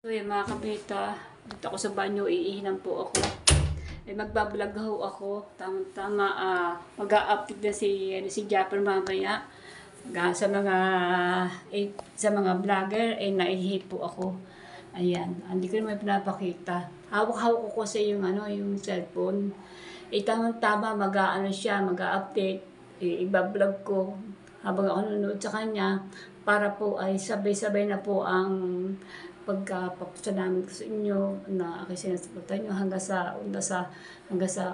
So yun mga kabita, dito ako sa banyo, iihinan po ako. Magbablog ho ako, tama-tama, mag-a-update na si Japper mamaya. Sa mga vlogger, naihi po ako. Ayan, hindi ko naman pinapakita. Hawak-hawak ko kasi yung cellphone. Tama-tama, mag-a-update, ibablog ko habang ako nanonood sa kanya para po ay sabay-sabay na po ang pagkapapasalamat ko sa inyo na aking sinusuportan nyo hanggang sa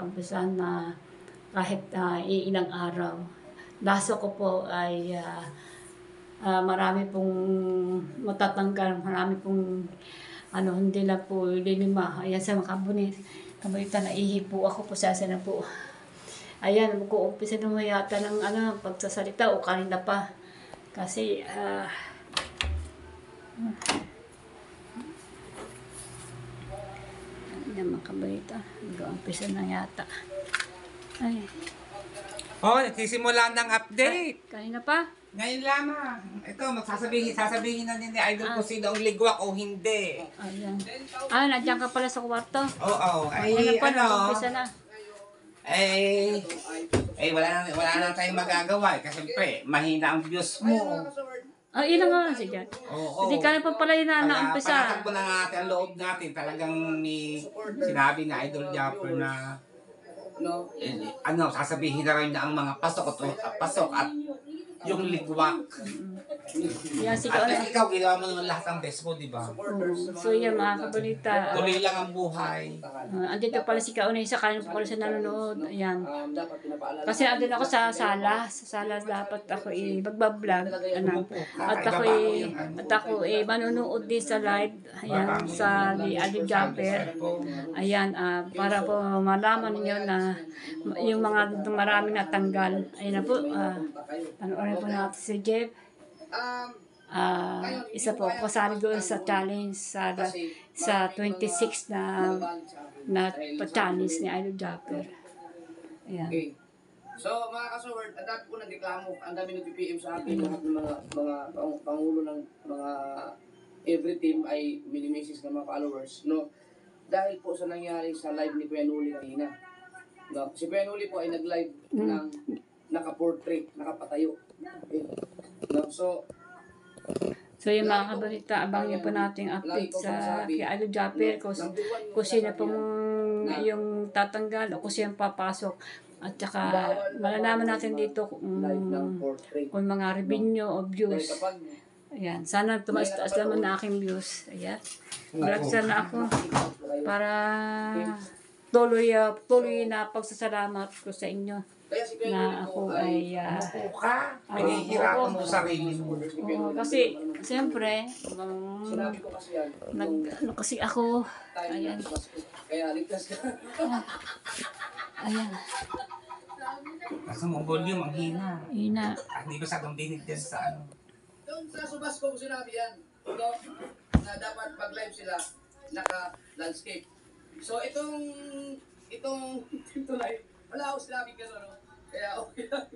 umpisa na kahit ilang araw. Laso ko po ay marami pong matatanggal, marami pong hindi lang po linima. Ayan sa mga kabunita na ihipo ako po sasa na po. Ayan, mag-uumpisa na yata ng pagsasalita o kanina pa. Kasi yan mga kabalita, mag-uumpisa na yata. Ay. Oh, nagsisimula ng update. Kanina pa? Ngayon lamang. Ito, sasabihin na ni Idol ko sino ang ligwak o hindi. Ayan. Nandiyan ka pala sa kwarto. Oo, Ayan na pa, nag-uumpisa na. Wala na tayong magagawa. Kasi siyempre, mahina ang views mo. Yun nga si Jan. Oo. Hindi ka na pa pala yun na-umpisa. Panatag ko na natin ang loob natin. Talagang sinabi na Idol Japper na sasabihin na rin niya ang mga pasok at yung ligwak. Yan, si At ikaw, ginawa mo naman lahat ng best mo, di ba? So yan mga kabalita. Tuloy lang ang buhay. Andito pala si Kaunay sa kanin po pala sa nanonood. Ayan. Kasi andun ako sa sala. Sa sala dapat ako magbablog. At ako manonood din sa live. Ayan. Sa Idol Japper. Ayan. Para po malaman niyo na yung mga marami natanggal. Ayan na po. Panoorin po natin si Jeff. Isa po ako kasali doon sa challenge sa 26 na pa-challenge ni Idol Japper. Ayan. Okay. So mga ka-sword, ang dami ko nagreklamo, ang dami nag-PM sa akin, lahat ng mga pangulo ng mga every team ay mini-message ng mga followers, no? Dahil po sa nangyari sa live ni Kuya Nuli kanina. No? Si Kuya Nuli po ay nag-live ng naka-portrait, nakapatayo. Okay. No? So yung mga kabalita, abang niyo po nating update sa kay Idol Japper kung sino pong yung tatanggal o kung sino papasok. At saka malalaman natin dito kung mga revenue o views. Ayan, sana tumaas naman na aking views. Ayan. Malagsan na ako para tuloy na pagsasalamat ko sa inyo na ako ay Pinahihirapan mo sarili mo. kasi siyempre kasi ako ayan Kaya ligtas ka. ayan Kasi mo volume, ang hina. ina Hindi ba sa dinig din sa Doon sa subas ko sinabi yan, no? Na dapat pag-live sila, naka-landscape. So itong live, wala ako sinabi gano'n, no? Kaya okay lang.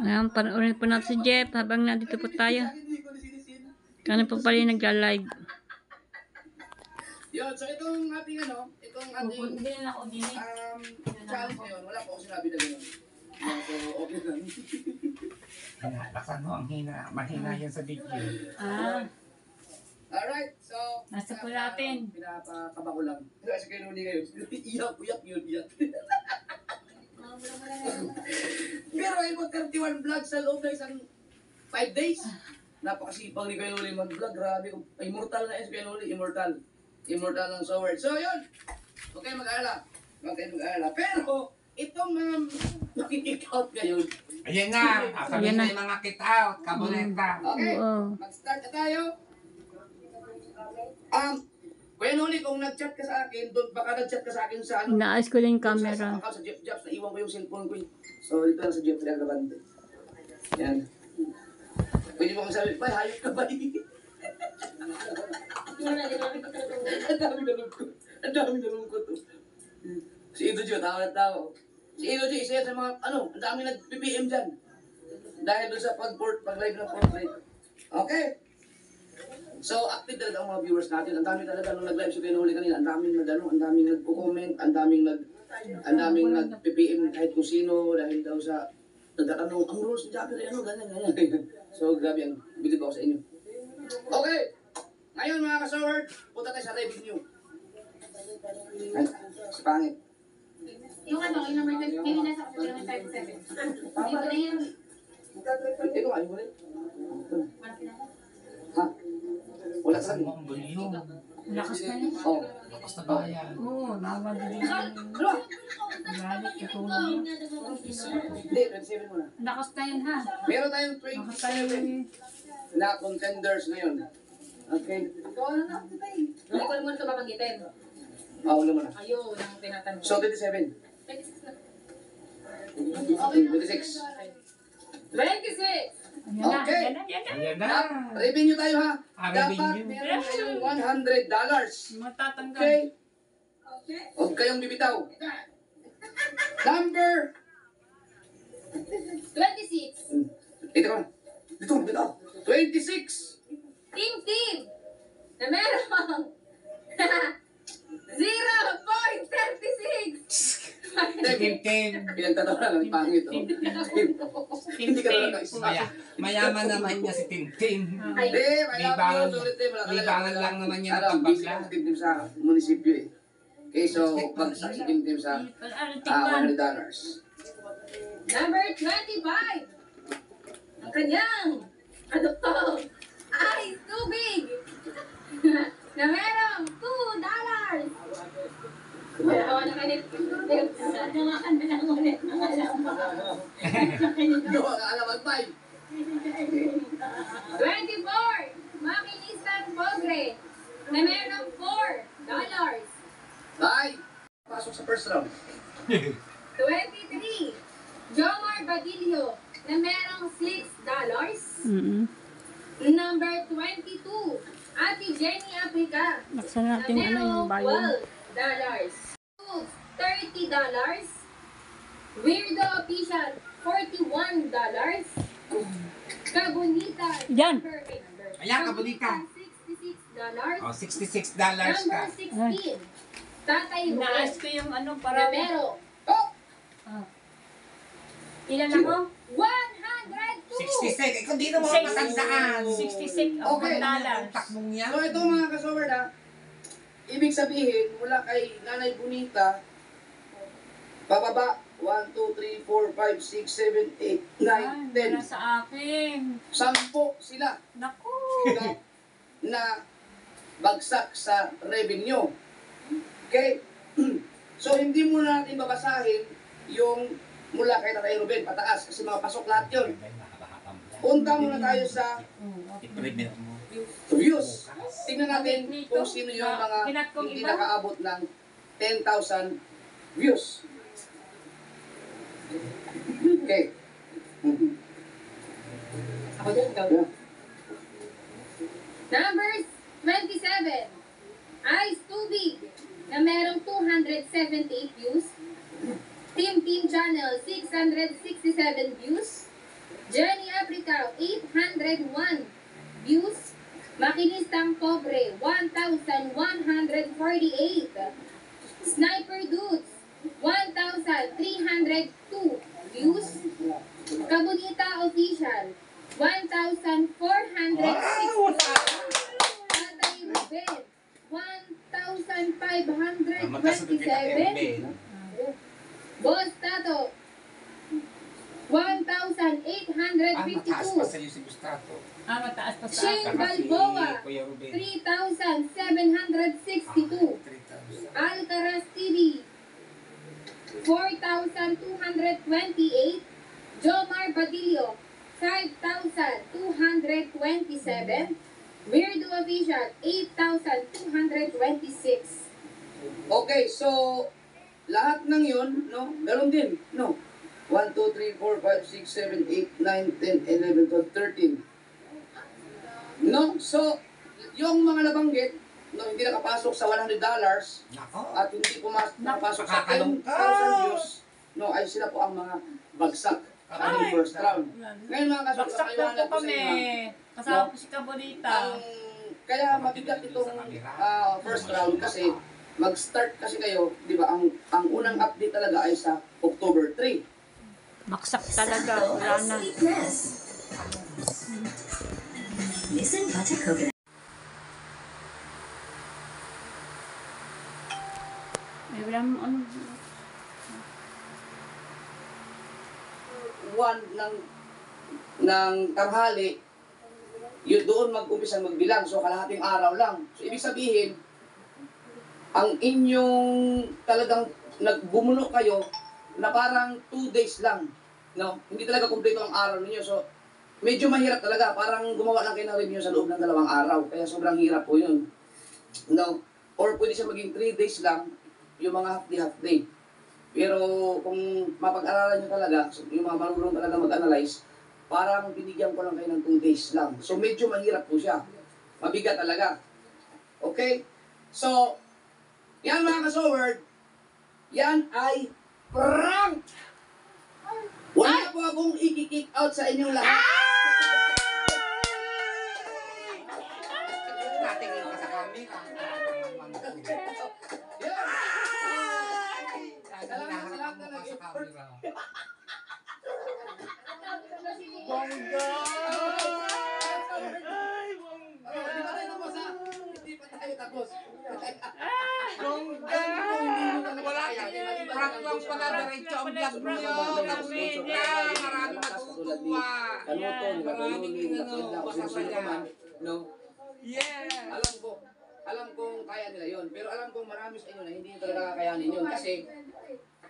ayan, panoorin po natin si Jeff habang nandito po tayo. Kano po pala yung nagla-live. Yun, so itong ating challenge ngayon, wala po ako sinabi na gano'n. So okay lang. Baka ang hina. Mahina yan sa video. Alright, so Nasa po natin. Pinapakaba ko lang. Kasi kayo nuli ngayon, iyak yun. Pero ay mo 31 vlogs sa loob na isang 5 days. Napakasipang ni Kuya Noli mag-vlog. Grabe. Immortal na Kuya Noli. Immortal ng sword. So yun. Okay, mag-alala. Pero itong mga nakikikout ngayon. Ayan na. Sabihin na yung mga kit-out. Kaboneta. Okay, Oo. mag-start na tayo. Kuya Noli, kung nag-chat ka sa akin, baka nag-chat ka sa akin sa Inaayos ko lang yung camera. Sa Jeff, naiwan ko yung cellphone ko. So, dito lang sa Jeff, nagagabante. Yan. Pwede mo kong sabi, bay, hayop ka ba? Ang dami na lungkot. Si Ido Jo, tawa na tawa. Si Ido Jo, isa yan sa mga, ang dami nag-PPM dyan. dahil doon sa pag-live ng portrait. Okay? So, active talaga ang mga viewers natin. Ang dami talaga nung nag-live si Kuya Noli kanina. Ang daming ang daming nagko-comment, ang daming nag-PPM kahit kung sino dahil daw sa nagtatanong, ang rules ni Japper, ano, ganyan. So, grabe yan. Bilib ako sa inyo. Okay! Ngayon mga kasaward, punta tayo sa revenue. Ay, si Pangit. Yung ano, yung number 20, yung nasa kasi yung 57. Hindi ko na yun. Ito, ayun mo rin. Wala pinaka. Ha? Wala sa akin. Lakas na yun. Oh. Lakas na bayan. Oo, namadali yung Ano? galit, katulad mo. Hindi, 27 muna. Lakas na yun ha. Meron tayong Lakas tayo 27 na contenders ngayon. Okay? Ikaw na na. Hindi ko naman ito babanggitin. Wala mo na. Ayun, ang tinatanong. So, 27. 26 na. 26. 26! Yan na, Okay. yan na, yan na. Ayan na. Revenue tayo ha. Dapat Revenue. meron kayong $100. Matatanggal. Okay? Huwag kayong bibitaw. Number. 26! Dito ka. Dito, bitaw. 26. Team! Na meron 0.36! Tim. Pinagtatawa na lang pangit. Oh. Hindi ka na nakaisa. Mayaman naman niya si Tim. Hindi, mayaman yun. Sulit din. Libangan lang naman niya ng Alam, busy pagbagla. kasi Tim sa munisipyo eh. Okay, so pagsak si Tim sa Ano, tingnan. $100. Number 25! Ang kanyang adopto ay tubig na merong $2! Wala na kanit. Namaan na lang ulit mga lama. Gawa ka alam ang 5. 24! Makinistan Pogre na merong $4. Bye! Pasok sa first round. 23! Jomar Badillo na merong $6. Number 22, Ate Jenny Aprica Laksan na natin ano yung merong bayo. $12. $30. Weirdo Official, $41. Kabunita. Yan. Ayan, Kabunita. $66. Oh, $66 Number ka. 16, Tatay Inaas Ruel ko yung ano na para... merong Ah. Ilan ako? 102. 66. Ikaw di naman matandaan. 66 Okay. $1. Takbong niya. So ito mga kasaward ha, ibig sabihin mula kay Nanay Bonita, pababa, 1, 2, 3, 4, 5, 6, 7, 8, 9, Wala 10. sa akin. 10 sila Naku. na bagsak sa revenue. Okay? So hindi muna natin babasahin yung mula kay Tatay Ruben pataas kasi mga pasok lahat yun. Punta muna tayo sa views. Tingnan natin kung sino yung mga hindi nakaabot ng 10,000 views. Okay. Ako din, ikaw. Yeah. Number 27, Ice Tubig na merong 278 views. Team Channel, 667 views. Jenny Aprica, 801 views. Makinistang Pobre, 1,148. Sniper Dudes, 1,302 views. Kabunita Official, 1,460. Tatay Ruben, 1,527. Boss Tato, Mataas pa 1,852. sa'yo si Gustato. Mataas pa sa Shane akin. Saka si Balboa, Kuya Ruben. 3,762. 3,000. Alcaraz TV, 4,228. Jomar Badillo, 5,227. Weirdo Official, 8,226. Okay, so lahat ng yun, no? Meron din, no? 1, 2, 3, 4, 5, 6, 7, 8, 9, 10, 11, 12, 13. No? So, yung mga nabanggit, no, hindi nakapasok sa $100 Nako. at hindi nakapasok sa Nakakalungkot. 10,000 views, no, ay sila po ang mga bagsak. Kaming first round. Ngayon mga kaswerte, Baksak po paliwanag ko sa kami. inyo. Kasama po si Kabonita. Kaya mabigat itong first round kasi mag-start kasi kayo, di ba, ang unang update talaga ay sa October 3. Baksak talaga. Wala na. Listen butter coconut. May wala mo ano. One ng tanghali, yun doon mag-umpisa magbilang. So, kalahating araw lang. So, ibig sabihin, ang inyong talagang nagbumuno kayo na parang 2 days lang. No? Hindi talaga kumpleto ang araw ninyo. So, medyo mahirap talaga. Parang gumawa lang kayo ng review sa loob ng 2 araw. Kaya sobrang hirap po yun. No? Or pwede siya maging 3 days lang, yung mga half day. Pero kung mapag-aralan nyo talaga, yung mga marunong talaga mag-analyze, parang binigyan ko lang kayo ng 2 days lang. So medyo mahirap po siya. Mabigat talaga. Okay? So, yan mga ka-soward, yan ay prank! Wala po akong i-kick out sa inyong lahat. Natingin ka sa camera. Salamat sa lahat na nag-effort. Bongga! Hindi pa tayo tapos ha? Hindi pa tayo tapos. Bongga! Wala prank lang pala, diretso ang vlog niyo. Kabunita, marami matutuwa. Kanuton, Maraming masasaya. No? Yeah! Alam kong kaya nila yun. Pero alam kong marami sa inyo na hindi talaga kakayanin yun. Kasi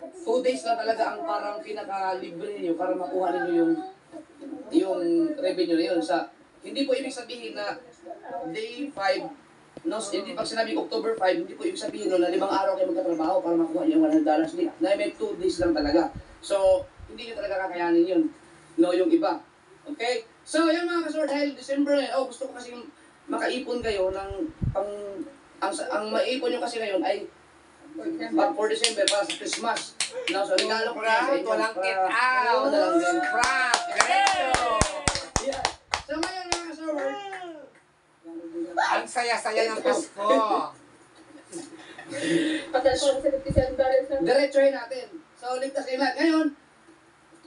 2 days lang talaga ang parang pinaka-libre ninyo para makuha ninyo yung revenue na yun. Hindi po ibig sabihin na day 5, no, hindi pag sinabi October 5, hindi po ibig sabihin no, na 5 araw kayo magkatrabaho para makuha niyo yung $100. Hindi. Na may 2 days lang talaga. So, hindi nyo talaga kakayanin yun. No, yung iba. Okay? So, yung mga kasor, dahil December na yun, gusto ko kasi makaipon kayo ng ang maipon nyo kasi ngayon ay for December para sa Christmas. No, so regalo ko na sa inyo. Walang get out! Prank! Diretso! Yeah. So ngayon mga ka-server, Ang saya-saya ng Pasko! diretsohin natin. So ligtas kayo lahat.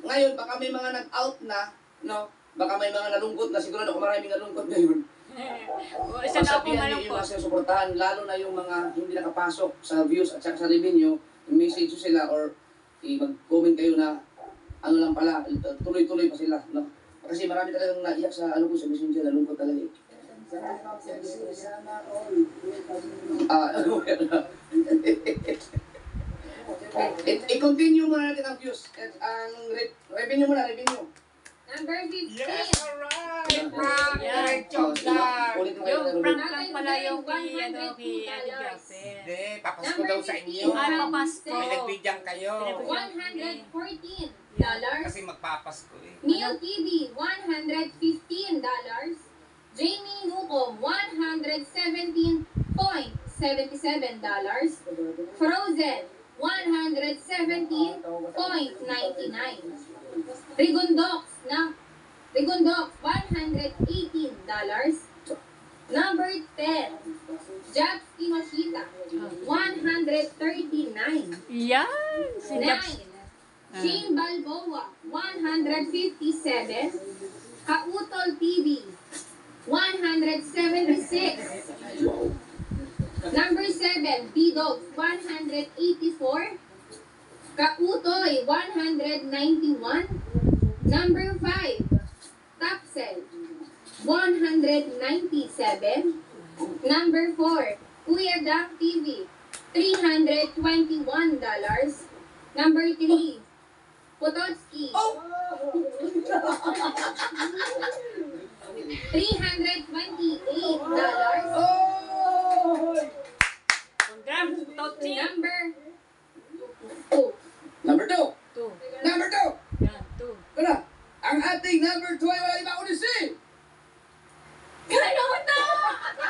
Ngayon baka may mga nag-out na, no? Baka may mga nalungkot na, sigurado kung maraming nalungkot ngayon. Isa na ako Pasabihan niyo yung malungkot. mga sinusuportahan, lalo na yung mga hindi nakapasok sa views at saka sa revenue, i-message nyo sila or mag-comment kayo na ano lang pala, tuloy-tuloy pa sila. No? Kasi marami talagang naiyak sa ano ko sa messenger, nalungkot talaga eh. I-continue muna natin ang views. Ang revenue muna, revenue. Number 15. Yes, alright! Prank! Yeah. Diretso ang vlog! Ulit mo kayo Yung na prank revenue. lang pala yung kay Ate Japet. Hindi, papasko daw sa inyo. Ay, papasko. Pinagbigyan kayo. $114. Kasi magpapasko eh. Neil TV, $115. Jamie Nucom, $117.77. Frozen, $117.99. Rigondox, $118. Number 10, Jabs Kinoshita, $139. Yan! Si Japs. 9, Shane Balboa, $157. Kautol TV, $176. Number 7, B-Dog, $184. Kautoy, $191. Number 5, Tapsel, $197. Number 4, Kuya Dak TV, $321. Number 3, Pototski, $328. Congrats, Totsi. Number 2. 2. Number 2. Yan, 2. Ano? Ang ating number 2 ay wala iba kundi si Kanuto!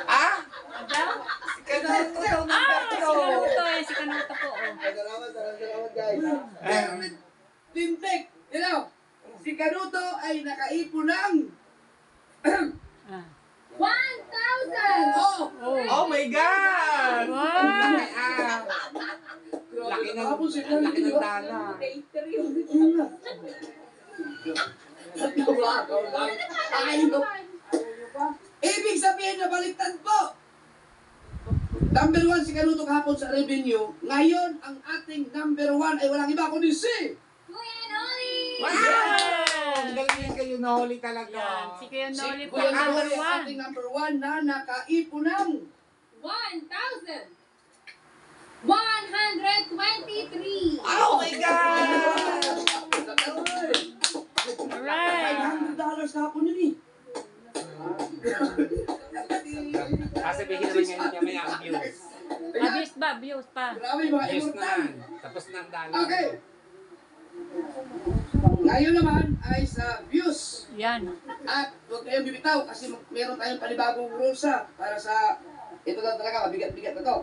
Ah? Ano? Kanuto daw Ah, number si 2. Kanuto eh. Si Kanuto po. Oh. Salamat guys. Tintek, you know. God! Wow! Laki ng, Kahapon si laki ng dala. Ibig sabihin na baliktad po. Number 1 si Kanuto kahapon sa revenue. Ngayon, ang ating number 1 ay walang iba kundi si... Kuya Noli! Wow! Ang galing kayo nahuli talaga. Yan, si Kuya Si Noli po Kuya ang number Noli, ang 1. ating number 1 na nakaipon ng 1,123! Oh my God! Alright. $500 kahapon yun eh. Sasabihin naman niya may ang views. Abuse ba? Abuse pa. Grabe mga Views immortal. na. Tapos na ang dala. Okay. Ngayon naman ay sa views. Yan. At huwag kayong bibitaw kasi meron tayong panibagong rules para sa... Ito na talaga, mabigat-bigat na to.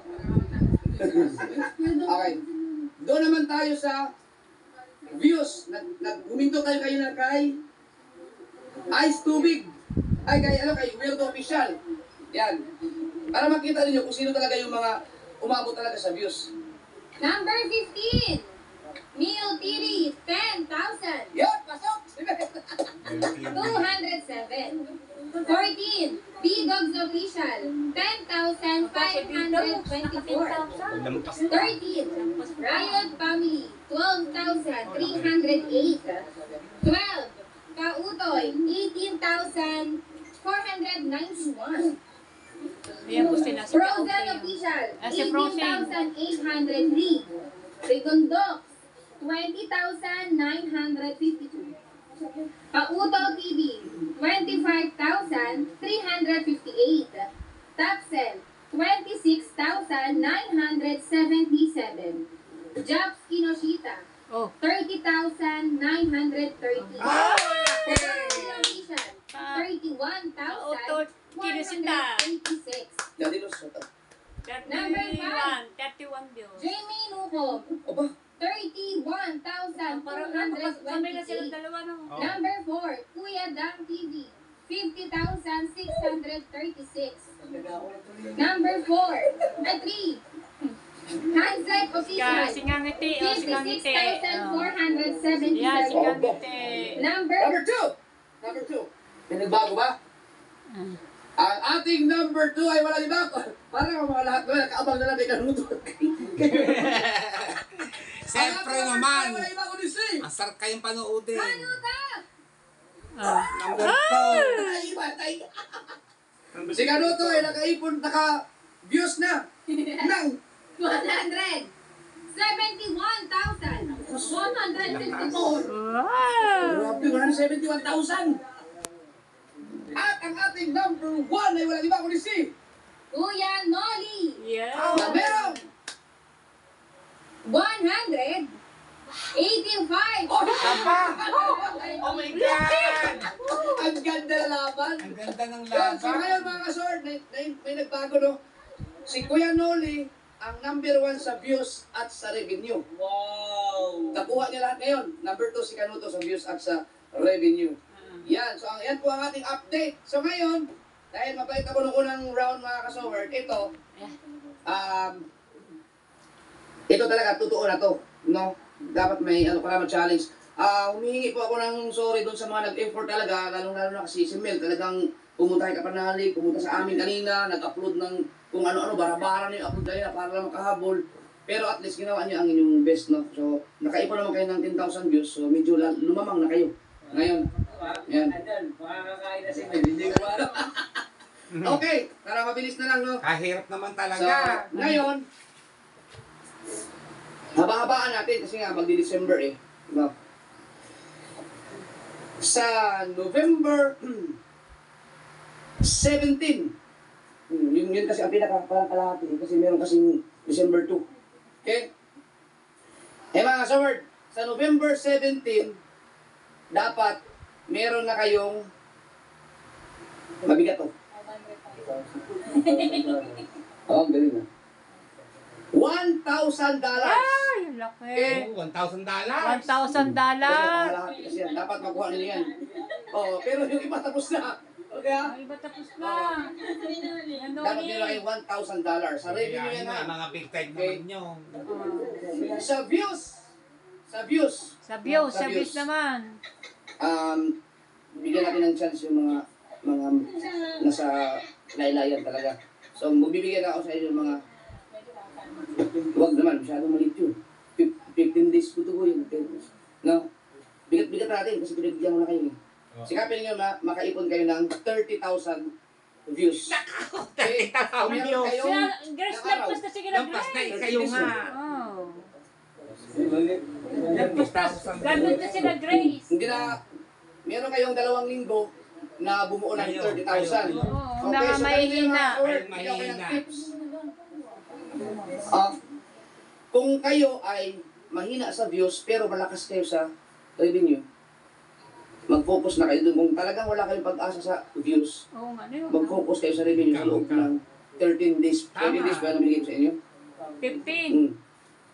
Okay. Doon naman tayo sa views. Huminto tayo kayo na kay Ice Tubig. Ay, kay Weirdo Official. Yan. Para makita ninyo kung sino talaga yung mga umabot talaga sa views. Number 15! Meal TV, 10,000! Yan, pasok! 207. 14. B-Dogs Official, 10,524. 13. Riot Family, 12,308. 12. Kautoy, 18,491. Ayan po sila. Si Frozen Kautoy. Official, Si Frozen. 18,803. Recondox, 20,952. Pauto TV, 25,358. Tapsel, 26,977. Jobs Kinoshita, Oh. 30,930. Ah! Official, 31,186. Jadi los ito. 31. 31 views. Jamie Nukom, Aba, 31,428. Kamay na silang dalawa ng... Number 4, Kuya Dang TV, 50,636. Number 4, 3, Handslight Official, Si Ngangiti. Oh, si Ngangiti. Oh. 56,477. Yan, si Ngangiti. Number number 2. Number 2. May nagbago ba? Ang ating number 2 ay walang iba. Parang ang mga lahat naman, nakaabang na lang kay Kanuto. Siyempre naman. Walang iba kundi si... Ang sarap kayong panoodin. Kanuta! Ah. Number 2. Naiba, tayo. Si Kanuto ay nakaipon, naka-views na. Nang 171,154. Wow! grabe, 171,000. At ang ating number 1 ay walang iba kundi si... Kuya Noli, Yeah. na merong 185. Aba! Oh my God! Ang ganda na laban. Ang ganda ng Yan, so laban. ngayon mga kasort, may nagbago no. Si Kuya Noli, ang number 1 sa views at sa revenue. Wow! Nakuha niya lahat ngayon. Number 2 si Kanuto sa views at sa revenue. Yan, so yan po ang ating update. So ngayon, dahil mabait ako nung unang round mga kasort, ito talaga, totoo na to. No? Dapat may challenge. Humihingi po ako ng sorry doon sa mga nag-effort talaga, lalong-lalo na kasi si Mel, talagang pumunta kay Kapanali, pumunta sa amin kanina, nag-upload ng kung ano-ano, bara-bara na yung upload kanina para lang makahabol. Pero at least ginawa niyo ang inyong best, no? So, nakaipon naman kayo ng 10,000 views, so medyo lumamang na kayo. Ngayon, yan. Okay, para mabilis na lang, no? Kahirap naman So, talaga. ngayon, haba-habaan natin kasi nga magdi-December eh. Diba? Sa November 17, yun kasi ang pinaka-kalahati eh, kasi meron kasing December 2. Okay? Eh mga kasaward, sa November 17, dapat meron na kayong mabigat to. Oh, galing na. $1,000. Ay, laki. $1,000. $1,000. Kasi dapat makuha nila yan. Oh, pero yung iba tapos na. Ay, iba tapos na. Ano Dapat nyo kayo $1,000. Sa revenue yan ha. Mga big time Okay. naman yun. Sa views. Sa views naman. Bigyan natin ng chance yung mga nasa laylayan talaga. So, magbibigyan ako sa inyo ng mga huwag naman, masyadong maliit yun. 15 days ko to yun. No? Bigat natin kasi pinagbigyan ko na kayo. Sikapin niyo makaipon kayo ng 30,000 views. Okay? 30,000 views. Girls, lampas na sige na Lampas na, Grace. kayo nga. Oh. Gano'n na sila Grace. Hindi na, meron kayong 2 linggo na bumuo ng 30,000. Oo, mga mahihina. Bigyan ko ng tips. Kung kayo ay mahina sa views pero malakas kayo sa revenue, mag-focus na kayo dun. Kung talagang wala kayong pag-asa sa views, Oo nga, ano yun? mag-focus kayo sa revenue sa loob ng 13 days. 13 days ba na binigay ko sa inyo? 15.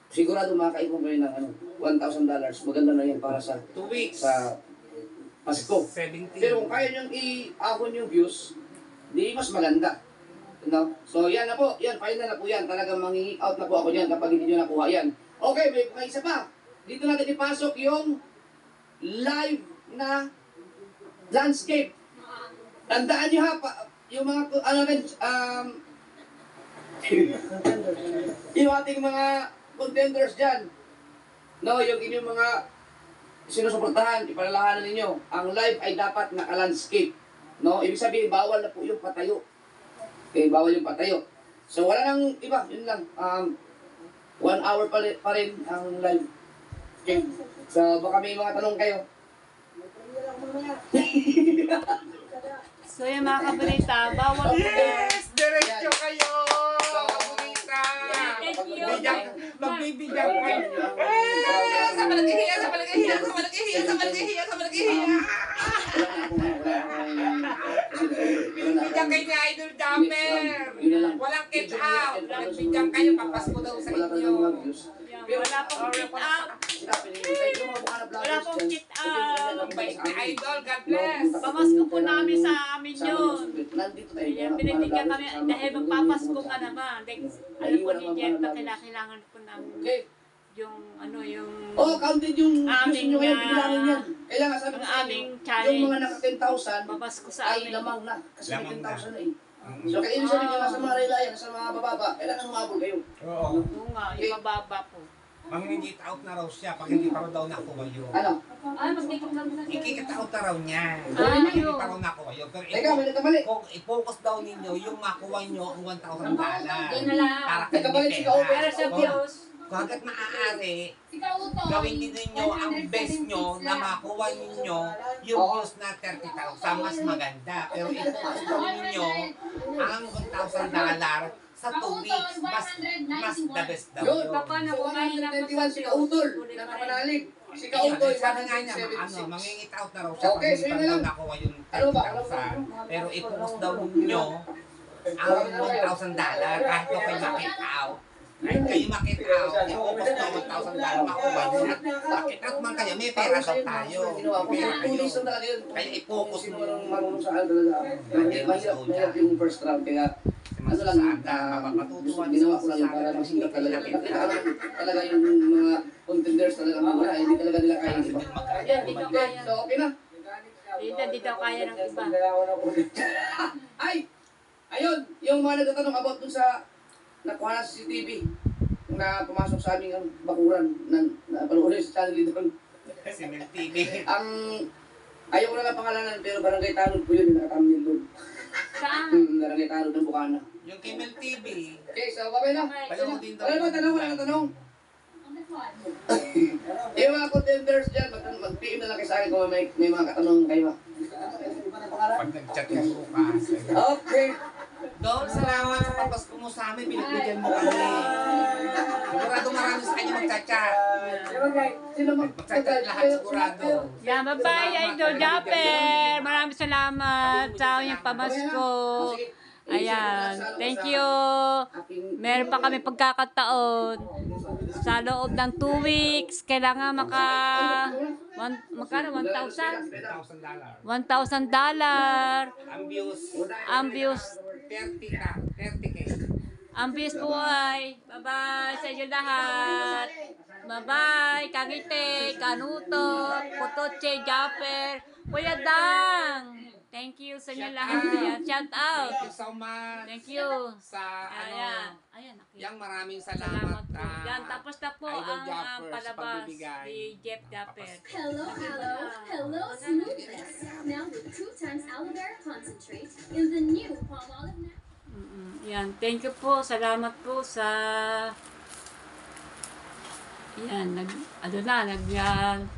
Sigurado makakaipon kayo ng $1,000. Maganda na yan para sa 2 weeks. Pasko. 17. Pero kung kaya niyong i-ahon yung views, di mas maganda. No? So yan na po, yan, final na po yan. Talagang mangi out na po ako yan kapag hindi nyo nakuha yan. Okay, may isa pa. Dito natin ipasok yung live na landscape. Tandaan nyo ha, yung mga, yung ating mga contenders dyan. No, yung inyong mga sinusuportahan, ipalalahanan ninyo. Ang live ay dapat naka-landscape. No, ibig sabihin, bawal na po yung patayo. Okay, bawal yung patayo. So, wala nang iba, yun lang. 1 hour pa rin ang live. Okay. So, baka may mga tanong kayo. So yung mga kabalita, bawal Yes! Diretso kayo! Kabalita! Thank you. Magbibigyan kayo. Sa malaghihiya, sa malaghihiya, sa malaghihiya, sa malaghihiya, sa malaghihiya. Bibigyan kayo ni Idol Jumper. Walang get out. Nagbigyan kayo, papasko daw sa inyo. Wala pong cheat out. Wala pong cheat out. Bait ni Idol, God bless. Pamasko po namin sa amin yun. Nandito tayo. Kaya binibigyan kami dahil magpapasko nga naman. Alam po ni Jeff na kailangan po namin Okay. yung yung Counted yung aming, views nyo ngayon, bilangin yan. Kailangan sabi ko ang sa inyo, aming yung challenge. mga naka 10,000 papasko sa ay amin. lamang na. Kasi may Lamang na. 10,000 na eh. So kaya ibig sabihin nyo nasa mga relayan, nasa mga bababa, kailangan sumabol kayo. Oo. Oo nga, yung mababa po. Mangingit out na raw siya pag hindi pa raw daw nakuha yun. Ano? Ay, mag-make-up lang muna. Ikikita out na raw niya. Ah, Hindi yun. pa raw nakuha yun. Pero Teka, may nagkamali. kung i-focus daw ninyo yung makuha nyo ang $1,000. Yun na lang. Para kayo Nagkamali may si pera. Kaupe. Pero sa views, Kung hanggat maaari, Ikaw ito. gawin din ninyo ang best nyo na makuha ninyo yung views na 30,000 mas maganda. Pero i-focus daw ninyo ang $1,000 sa 2 weeks. Mas the best daw Yun, yun. paano So kung mahina pa 121 si Kautol, nakapanalig. Si Kautoy, Sabi nga niya, 176. mangingit out na raw siya Okay, pag so hindi yun pa na daw lang. nakuha yung Ano ba? 30,000. Pero i-focus daw ninyo ang $1,000 kahit pa kayo makit out. Kahit kayo makit out, i-focus daw $1,000 makuha nyo. Makit out man kayo, may pera daw tayo. Ginawa ko. May pera kayo. Tulis lang talaga yun. Kaya i-focus Sino mo walang marunong sa akin talaga. Mahirap yung first round. Kaya ano lang, matutuwa ginawa ko lang yung para mas hindi talaga. Talaga yung mga contenders talaga wala. Hindi talaga nila kaya. Di ba? Okay, so okay na. dito kaya ng iba. Ay! Ayun! Yung mga nagtatanong about dun sa nakuha na sa CCTV na pumasok sa aming bakuran na panoorin sa channel doon. Si Mel TV. Ang ayaw ko na lang pangalanan pero barangay Tanod po yun yung nakatamil doon. Saan? Barangay Tanod ng Bukana. Yung kay Mel TV. Okay, so babay na. Payo din daw. Wala naman tanong, wala naman tanong. Yung mga contenders dyan, mag-PM na lang kayo sa akin kung may mga katanong kayo. Pag nag-chat ka bukas. Okay. Dol, salamat sa papasko mo sa amin. Pinagbigyan mo kami. Sigurado marami sa kanya mag-chat. Sino Mag-chat lahat sigurado. Yan, bye-bye, Idol Japper. Maraming salamat sa inyong pamasko. Ayan. Thank you. Meron pa kami pagkakataon. Sa loob ng 2 weeks, kailangan magkano? $1,000? $1,000. $1,000. Ang views, 30 30K. Ang views po ay, bye-bye sa inyo lahat. Bye-bye, Kangite, Kanutot, Putoche, Japper, Kuya Dang. Thank you sa inyo lahat. Ayan, shout out. Thank you so much. Thank you. Sa Ayan. Ayan, okay. yang maraming Salamat salamat. po. Yan, tapos na po Idol ang Japper sa palabas pagbibigay. ni Jeff Japper. Hello, smoothness. Now with 2 times aloe vera concentrate in the new palm olive now. Yan, thank you po. Salamat po sa yan,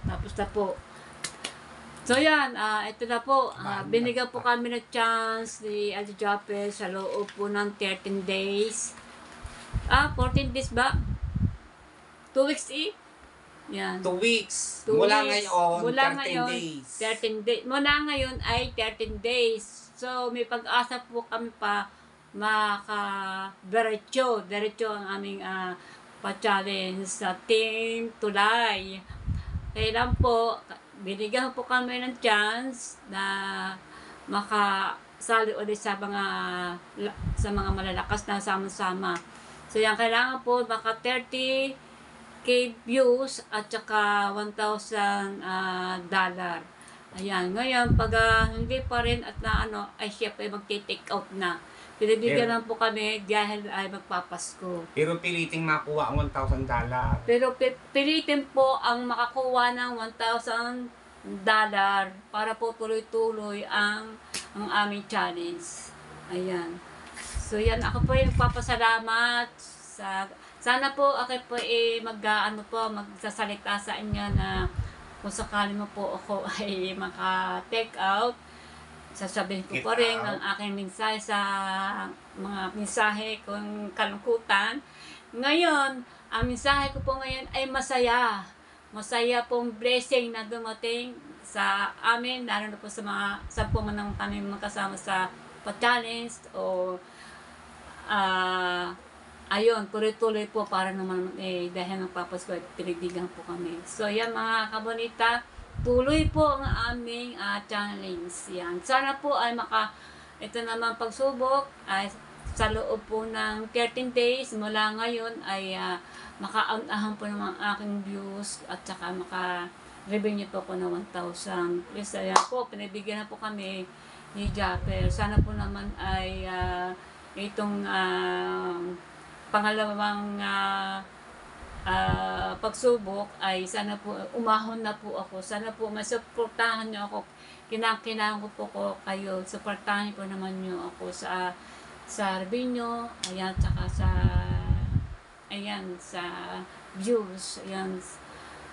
tapos na po. So yan, ito na po. Binigyan po kami ng chance ni Idol Japper sa loob po ng 13 days. 14 days ba? 2 weeks Yan. 2 weeks. 2 Mula weeks. ngayon, Mula 13 ngayon, days. 13 days. Mula ngayon ay 13 days. So, may pag-asa po kami pa diretso ang aming pa-challenge sa Team Tulay. Kailan po, binigyan po kami ng chance na makasali ulit sa mga malalakas na sama-sama. So, yan, kailangan po maka 30K views at saka $1,000 dollar. Ayan, ngayon, pag hindi pa rin at ay siya pa mag-take out na. Pinibigyan lang po kami dahil ay magpapasko. Pero piliting makuha ang $1,000. Pero pilitin po ang makakuha ng $1,000 para po tuloy-tuloy ang aming challenge. Ayan. So yan, ako po yung nagpapasalamat sana po ako po magsasalita sa inyo na kung sakali mo po ako ay maka-take out. Sasabihin ko pa rin ang aking mensahe sa mga mensahe kung kalungkutan. Ngayon, ang mensahe ko po ngayon ay masaya. Masaya pong blessing na dumating sa amin, lalo na po sa mga 10 man kami magkasama sa pa-challenge o ayun, tuloy-tuloy po para naman dahil magpapasko at pinigdigan po kami. So yan mga kabonita, tuloy po ang aming challenge. Yan. Sana po ay ito naman pagsubok ay sa loob po ng 13 days mula ngayon ay maka-out-ahan po ng aking views at saka maka-revenue po ko ng 1,000. Please, ayan po, pinibigyan na po kami ni Japper. Sana po naman ay itong pangalawang pagsubok ay sana po umahon na po ako. Sana po masuportahan niyo ako. Kinakailangan ko po kayo. Suportahan po naman niyo ako sa revenue, ayan, tsaka sa views, ayan.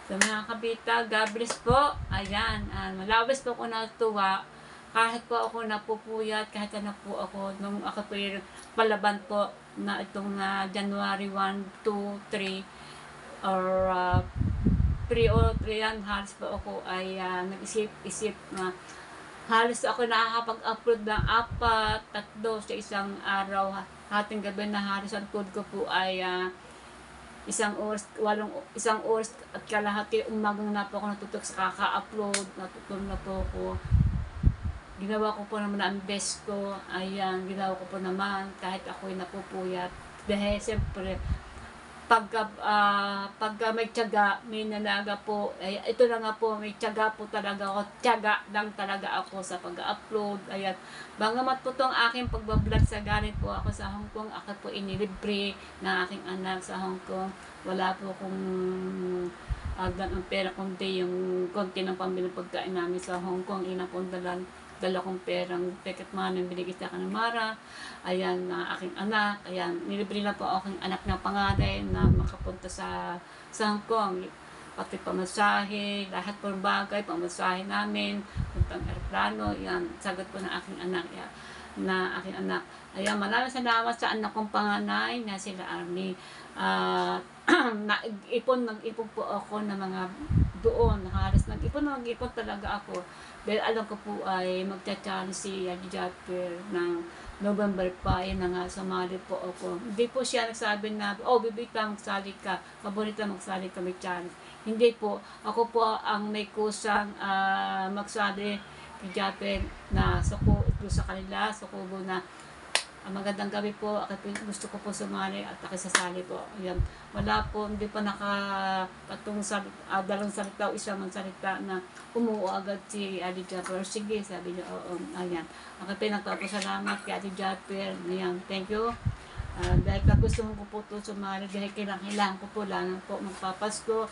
Sa mga kabita, God bless po. Ayan, malawis po ako natuwa. Kahit po ako napupuyat, kahit ano po ako, nung ako po yung palaban po na itong January 1, 2, 3, or 3 o 3 yan, halos po ako ay nag-isip na halos ako nakakapag-upload ng 4, 3 sa isang araw. Hating gabi na halos ang code ko po ay 1 oras at kalahati umagang na po ako natutok sa kaka-upload. Natutok na po ako. Ginawa ko po naman ang best ko. Ayan, ginawa ko po naman kahit ako'y napupuyat. Dahil siyempre, pagka may tiyaga, may nalaga po, ito na nga po, may tiyaga po talaga ako, tiyaga lang talaga ako sa pag-upload, ayan. Bangamat po itong aking pagbablog sa galing po ako sa Hong Kong, ako po inilibre ng aking anak sa Hong Kong, wala po akong agad ang pera, kundi yung konti ng pambilang pagkain namin sa Hong Kong, ina po dala kong perang pocket money binigay sa akin ng Mara. Ayan, aking anak. Ayan, nilibre na po aking anak na panganay na makapunta sa Hong Kong. Pati pamasahe, lahat po bagay, pamasahe namin, puntang aeroplano. Ayan, sagot po ng aking anak. Ayan, maraming salamat sa anak kong panganay na sila Arnie. Nag-ipon po ako ng mga doon. Halos nag-ipon talaga ako. Dahil alam ko po ay magcha-challenge si Adi Japper ng November pa, yun na nga, sumali po ako. Hindi po siya nagsabi na, bibig lang magsali ka, paborito lang magsali ka, may challenge. Hindi po, ako po ang may kusang magsali kay Japper na ito sa kanila, sa kubo na magandang gabi po, gusto ko po sumali at sasali po. Yan. Wala po, hindi pa nakapatong dalawang salita o isang salita na umuo agad si Adi Japper. Sige, sabi niya, oo, ayan. Ako pinagpapasalamat kay Adi Japper. Ayan, thank you. Dahil gusto ko po ito sumali, dahil kailangan ko po lang po magpapasko.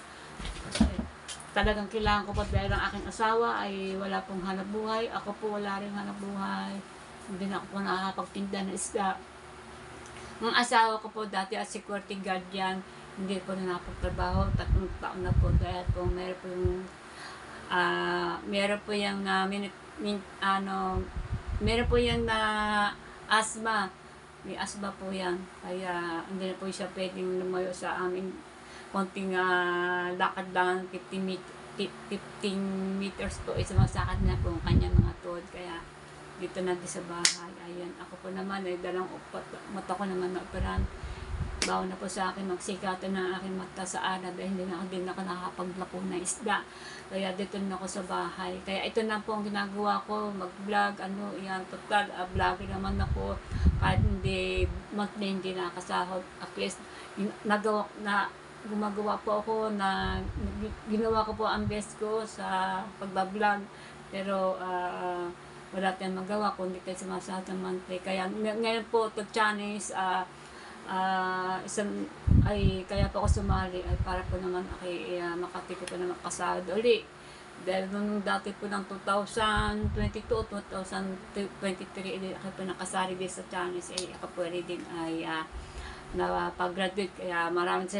Talagang kailangan ko po dahil ang aking asawa ay wala pong hanap buhay. Ako po wala rin hanap buhay. Hindi na ako po nakakapagtinda ng isda. Ang asawa ko po dati as security guard yan, hindi po na napagtrabaho, 3 taon na po dahil po meron po yung meron po yung asthma. May asthma po yan. Kaya hindi na po siya pwedeng lumayo sa amin. Konting lakad lang, 15 meters po, sumasakad na po ang kanyang mga tuhod. Kaya dito na sa bahay. Ayan, ako po naman ay dalang mata ko naman na operan. Bawa na po sa akin magsikatan ng aking mata sa araw dahil hindi na ako nakakapaglako na isda. Kaya dito na ako sa bahay. Kaya ito na po ang ginagawa ko, mag-vlog, yan, total, vlogger naman ako. Kahit hindi monthly, hindi nakasahod. At least, gumagawa po ako na ginawa ko po ang best ko sa pagbablog. Pero, wala tayong magawa kundi kayo sumasahod ng monthly. Kaya ngayon po, ito Chinese, kaya po ako sumali ay para po naman makatipid po na makasahod uli. Dahil nung dati po ng 2022 o 2023, ako po nakasali din sa Chinese, ako po rin din ay napag-graduate. Kaya maraming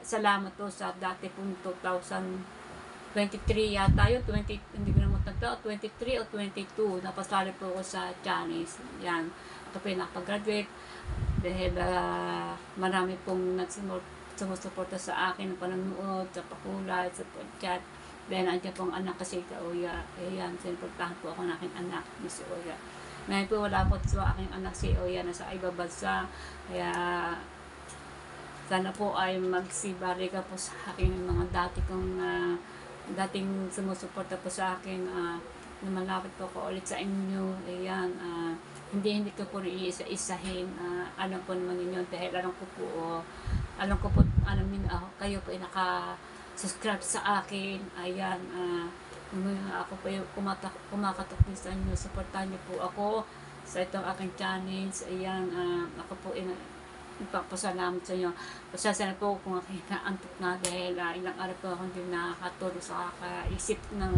salamat po sa dati pong 2023 yata yun, hindi ko naman tagta, 23 o 22, napasali po ako sa Chinese. Yan, ako po yung nakapag-graduate dahil marami pong sumusuporta sa akin ng panonood, sa pakulay, sa podcast. Dahil nandiyan pong anak kasi ka Oya. Yan, sinuportahan po ako ng aking anak, si Oya. Ngayon po wala po sa aking anak si Oya, nasa ibang bansa. Kaya sana po ay magsibari ka po sa aking mga dating sumusuporta po sa akin, na malapit po ako ulit sa inyo. Ayan, hindi ko po iisa-isahin. Alam po naman ninyo dahil alam ko po kayo po ay naka-subscribe sa akin. Ayan, ako po yung kumakatok din sa inyo. Supportahan niyo po ako sa itong aking channels. Ayan, ako po ipapasalamat sa inyo. Pasasalamat po kung aking naantok na dahil ilang araw po ako hindi nakakatulog sa kakaisip ng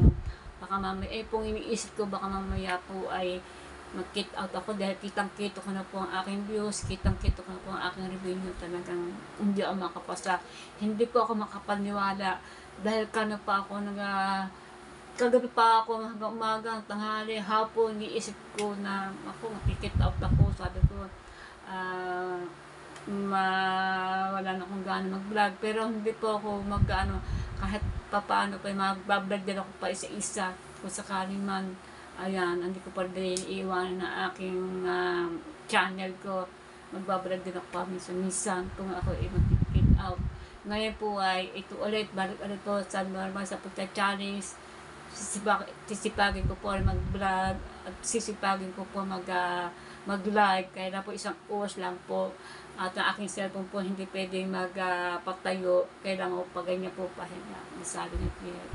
baka mamaya, kung iniisip ko baka mamaya po ay mag-kit out ako dahil kitang-kito ko na po ang aking views, kitang-kito ko na po ang aking revenue. Talagang hindi ako makapasa. Hindi po ako makapaniwala dahil kagabi pa ako hanggang umaga, tanghali, hapon, iniisip ko na ako mag-kit out ako. Sabi ko, wala na akong gano'n mag-vlog, pero hindi po ako kahit papaano pa mag-vlog din ako pa isa-isa kung sakaling man. Ayan, hindi ko pa rin iiwanan na aking channel ko. Mag-vlog din ako pa minsan kung ako mag-kit out. Ngayon po ay ito ulit, balik ulit po sa normal sa pagka-challenge. Sisipagin ko po mag-vlog at sisipagin ko po mag-live. Kaya na po 1 oras lang po. At ang aking cellphone po hindi pwedeng magpatayo. Kailangan ko pa ganyan po pahinga. Sabi ni Pierre.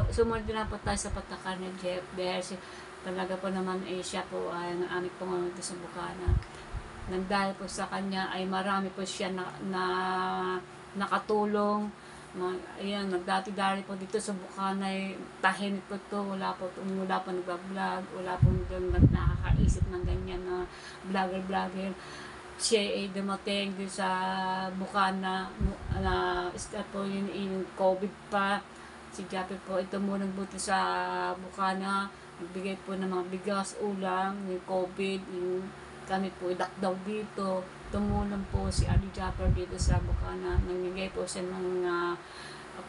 Sumunod na po tayo sa patakan ni Jeff. Dahil talaga po naman siya po ay ang aming pumunod sa Bukana. Nang dahil po sa kanya ay marami po siya na nakatulong. Ayan, nagdati-dari po dito sa Bukana ay tahimik po ito. Wala po nagbablog. Wala po nakakaisip ng ganyan na vlogger. Siya ay dumating din sa Bukana na start po yung COVID pa. Si Japper po ito muna buti sa Bukana. Nagbigay po ng mga bigas, ulam, yung COVID, yung kami po dakdaw dito. Tumulong po si Adi Japper dito sa Bukana. Nagbigay po siya ng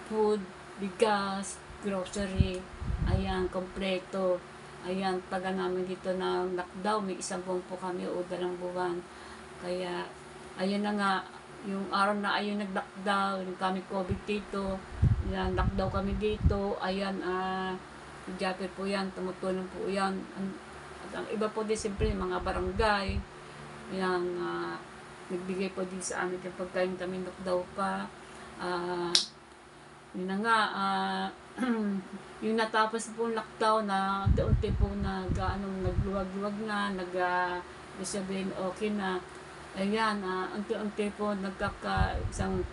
food, bigas, grocery, ayan, kompleto. Ayan, taga namin dito na lockdown, may 1 buwan po kami o 2 buwan. Kaya, ayun na nga, yung araw na ayun nag-lockdown, yung kami COVID dito, yan, lockdown kami dito, ayan, Japper po yan, tumutulong po yan. At ang iba po din, siyempre, mga barangay, yan, nagbigay po din sa amin yung pagkain kami lockdown pa. Yun na nga, yung natapos po yung lockdown na unti-unti po nagluwag-luwag na, sabihin okay na. Ayan, unti-unti po isang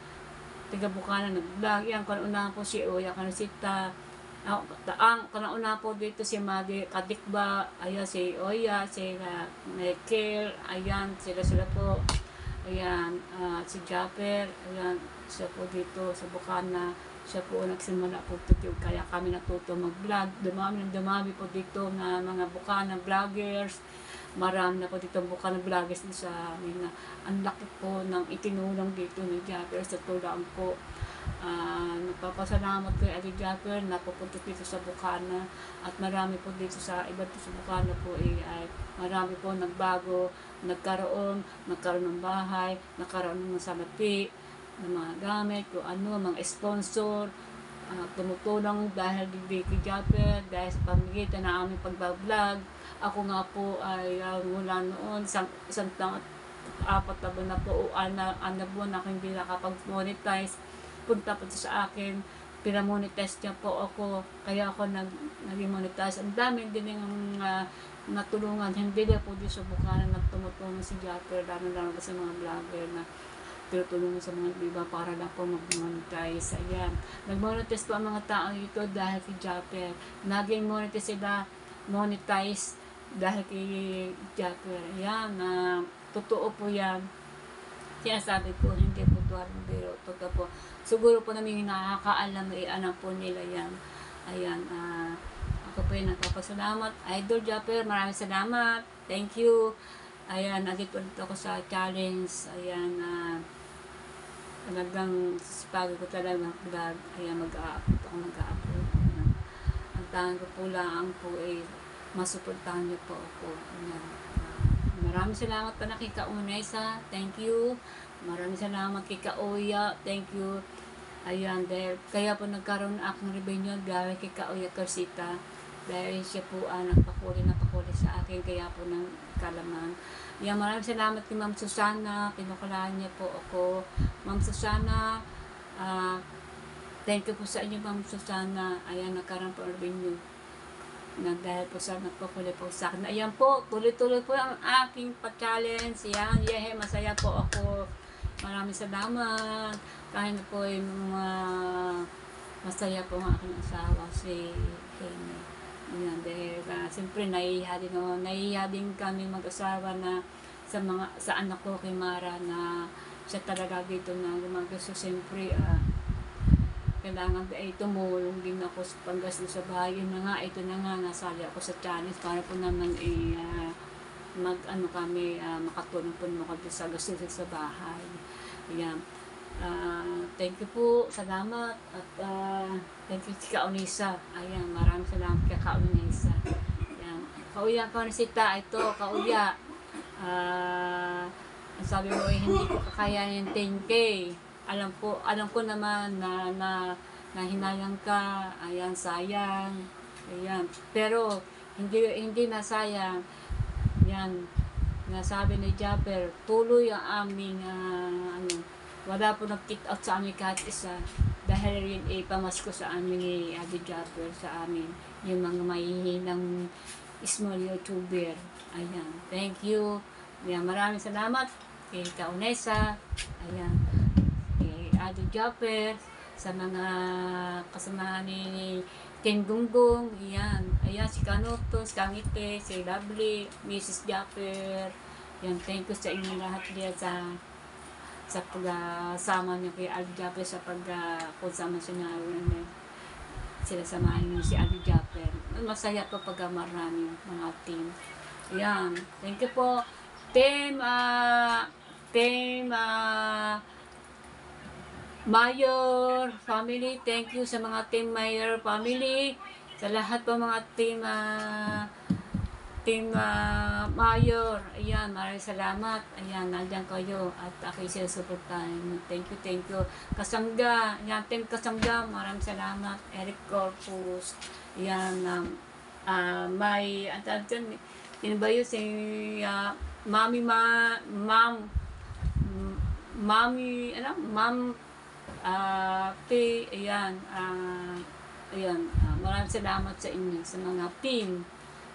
tiga-Bukana nag-vlog. Yan, kanuna po si Oya Kanisita. Kanuna po dito si Madi Kadikba. Ayan, si Oya, si Michael. Ayan, sila po. Ayan, si Japper. Ayan, siya po dito sa Bukana. Siya po nagsimula po dito. Kaya kami natuto mag-vlog. Dumami po dito na mga Bukana vloggers. Marami na po dito Bukana vloggers sa amin na ang laki po ng itinulong dito ni Japper sa tulang po. Nagpapasalamat kay Ate Japper na pupunta dito sa Bukana at marami po dito sa iba dito sa Bukana po ay marami po nagbago, nagkaroon ng bahay, nagkaroon ng salapi, ng mga gamit, kung ano, mga sponsor, tumutulong dahil kay Japper, dahil sa pamagitan na aming pagbablog. Ako nga po ay mula noon, isang taon at 4 na buwan na po, ana buwan na hindi nakapag-monetize. Punta po sa akin, pinamonetize niya po ako, kaya ako nag-monetize. Ang dami din yung natulungan, hindi na po dito sa Bukana na tumutulong si Japper, lalo sa mga vlogger na tinutulungan sa mga iba para lang po mag-monetize. Ayan, nag-monetize po ang mga tao ito dahil si Japper. Naging monetize dahil kay Japper. Ayan, totoo po yan. Kaya sabi ko, hindi po tuwaring biro. Totoo po. Siguro po namin nakakaalam, alam po nila yan. Ayan, ako po yung nagpapasalamat. Idol Japper, maraming salamat. Thank you. Ayan, nagito ako sa challenge. Ayan, talagang sipagin ko talaga mag-vlog. Ayan, mag-upload. Ang tangan ko po lang po ay masuportahan niyo po ako. Ayan. Maraming salamat pa na kay Kaunesa. Thank you. Maraming salamat kay Kaoya. Thank you. Ayan, dahil kaya po nagkaroon na akong revenue dahil kay Kaoya Karsita. Dahil siya po napakuli sa akin. Kaya po ng kalaman. Ayan, maraming salamat kay Ma'am Susana. Pinukulaan niya po ako. Ma'am Susana, thank you po sa inyo, Ma'am Susana. Ayan, nagkaroon po revenue. Dahil po sa nagpapuli po sa akin. Ayan po, tuloy-tuloy po ang aking pa-challenge. Ayan, masaya po ako. Maraming salamat. Kahit na po yung masaya po ang aking asawa, si Henny. Ayan, dahil siyempre nahihiya din kami mag-asawa na sa anak ko kay Mara na siya talaga dito na gumagasto. Siyempre, kailangan tumulong din ako sa panggastos sa bahay. Yun na nga, ito na nga, nasali ako sa challenge para po naman makatulong po naman sa gastos sa bahay. Ayan. Thank you po, salamat. At thank you si Kaunisa. Ayan, maraming salamat kay Kaunisa. Ayan. Kauya Kaunisa, ito, Kauya. Sabi mo, hindi ko kakayanin 10K. Alam ko naman na hinayang ka. Ayan, sayang. Ayan. Pero hindi na sayang. Yan. Nasabi ni Japper, tuloy ang aming wala po nag-kick out sa amin kahit isa. Dahil yun pamasko sa amin ni Ate Japper sa amin. Yung mga mahihinang small YouTuber. Ayan. Thank you. Ayan, maraming salamat kay Kaunesa. Ayan. Ate Japper, sa mga kasama ni Ken Gunggong, ayan, si Kanuto, si Kangite, si Lovely, Mrs. Japper, yan, thank you sa inyo lahat diyan sa pagsama niyo kay Ate Japper sa pagsama siya sila samahan niyo si Ate Japper. Masaya po pag marami mga team. Ayan, thank you po. Mayor family, thank you sa mga team Mayor family, sa lahat po mga team Mayor, ayan, maraming salamat, ayan, nandiyan kayo at ako'y sinusuportahan. Thank you. Kasangga, ayan, team Kasangga, maraming salamat. Eric Corpus, ayan, may, ang tawag dyan, yun ba yun, si Mami, Ma'am, P, ayan, maraming salamat sa inyo, sa mga team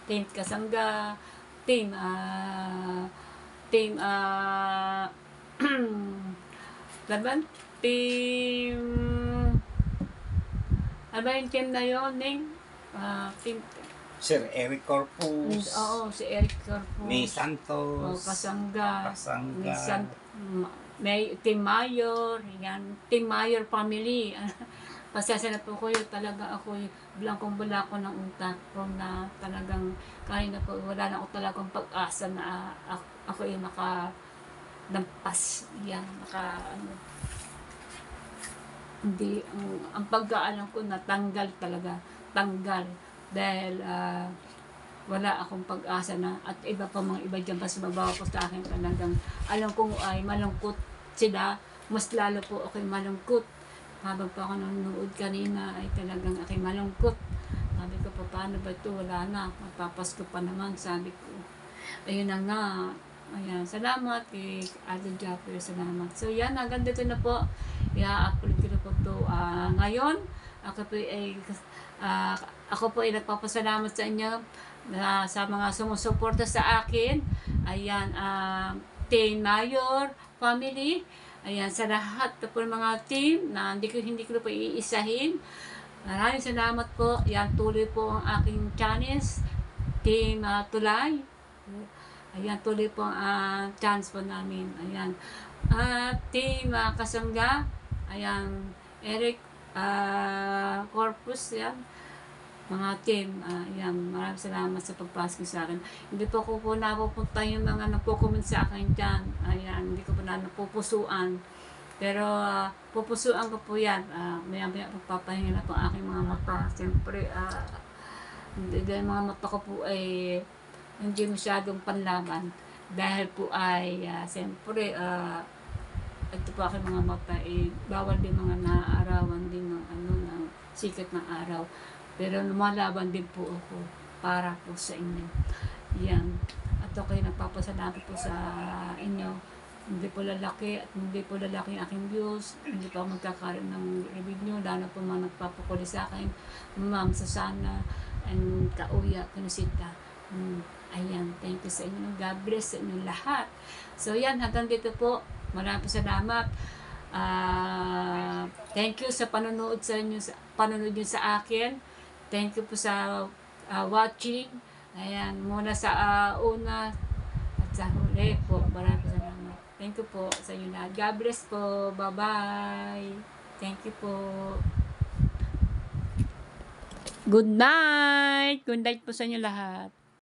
Kasangga, team, laban, team, ano ba yung team na yun, Ning? Team, Sir Eric Corpus, oo, si Eric Corpus, May Santos, Kasangga, Kasangga, may Team Mayor, yan, Team Mayor family. Pasensya na po ko yun, talaga ako blangkong-bula ko ng utak ko na talagang kahit na po, wala na ako talagang pag-asa na ako yung nakadampas, yan, hindi, ang pagkaalam ko natanggal talaga, dahil wala akong pag-asa na, at iba pa mga iba dyan pa sumabawa po sa akin, talagang alam kong ay malungkot sila, mas lalo po ako'y malungkot. Habang pa ako nanonood kanina ay talagang ako'y malungkot. Sabi ko, paano ba ito? Wala na, magpapasko pa naman, sabi ko. Ayun na nga, ayan, salamat kay Adel Japper, salamat. So yan, hanggang dito na po, i-upload ko na po ito. Ngayon, ako po ay nagpapasalamat sa inyo sa mga sumusuporta sa akin. Ayan, Team Mayor family. Ayan, sa lahat po ng mga team na hindi ko po iisahin. Maraming salamat po. Ayan, tuloy po ang aking channels. Team Tulay. Ayan, tuloy po ang chance po namin. Ayan. Team Kasangga. Ayan, Eric Corpus. Ayan. Mga team, ayan, maraming salamat sa pagpasok sa akin. Hindi po ko napupunta yung mga nagpo-comment sa akin dyan. Ayan, hindi ko po napupusuan. Pero, pupusuan ko po yan. Maya-maya pagpapahinga na po aking mga mata. Siyempre, dahil mga mata ko po ay hindi masyadong panlaban. Dahil po ay, siyempre, ito po aking mga mata, bawal din mga naaarawan din ng sikat ng araw. Pero lumalaban din po ako para po sa inyo. Yan. At okay, nagpapasalamat po sa inyo. Hindi po lalaki at hindi po lalaki ang aking views. Hindi po ako magkakaroon ng revenue. Lalo po mga nagpapakuli sa akin. Ma'am Susana and Kauya Kunusita. Ayan. Thank you sa inyo. God bless sa inyo lahat. So yan, hanggang dito po. Maraming po salamat. Thank you sa panonood nyo sa akin. Thank you po sa watching. Ayan, muna sa una at sa huli po. Maraming salamat. Thank you po sa inyo lahat. God bless po. Bye-bye. Thank you po. Good night. Good night po sa inyo lahat.